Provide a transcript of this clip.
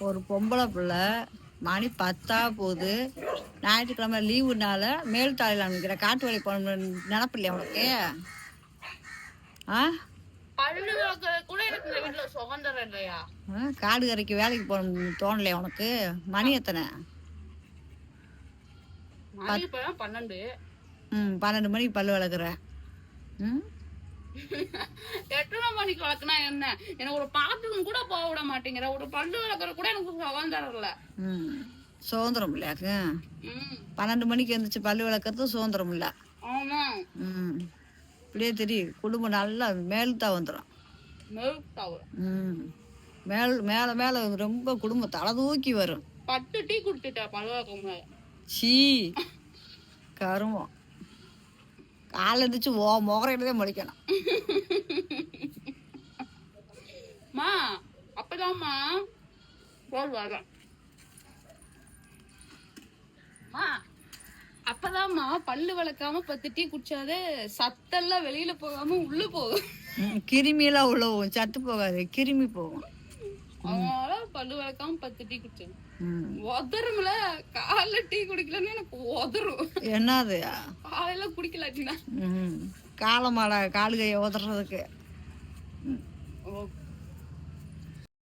ஒரு பொம்பளை பிள்ளை மணி 10 போகுது, ஞாயிற்றுக்கிழமை லீவுனால மேல் தாழையில் நிற்கிற காட்டு வேலை போகணும்னு நினப்பு இல்லையா உனக்கு? ஆ பல்லு விளக்குறது கூட எனக்கு இந்த வீட்டுல சுதந்திரம் இல்லையா? காடு கரைக்கு வேலைக்கு போகணும்னு தோணலையா உனக்கு? மணி எத்தனை? மணி இப்பதான் 12. 12 மணிக்கு பல்லு விளக்குற. எத்தனை மணிக்கு வளர்க்குனா என்ன? எனக்கு ஒரு பாத்ரூம் கூட போக விட மாட்டேங்கிற. ஒரு பல்லு விளக்குற கூட எனக்கு சுதந்திரம் இல்ல. சுதந்திரம் இல்லையாக்கு? 12 மணிக்கு எழுந்திரிச்சு பல்லு விளக்குறது சுதந்திரம் இல்ல. ஆமா. இப்படியே தெரியும். குடும்பம் நல்லா மேல்தா வந்துடும். மேல மேல ரொம்ப குடும்பம் தலை தூக்கி வரும். 10 டீ குடிச்சிட்டா பல்லு விளக்கம். சீ கருமம். கால இருந்துச்சு முகரையிலே முடிக்கணும். மா அப்பதாம்மா வரேன். அப்பதாம்மா பல்லு விளக்காம 10 டீ குடிச்சாதே சத்தெல்லாம் வெளியில போகாம உள்ள போகும். கிருமியெல்லாம் உள்ள போகும். சத்து போகாது, கிருமி போகும். அதனால பல்லு விளக்காம 10 டீ குடிச்சேன். உதரும்ல. காலைல டீ குடிக்கலன்னு எனக்கு உதரும். என்னது காலையில குடிக்கலாட்டினா காலமாட காலு கையை உதறதுக்கு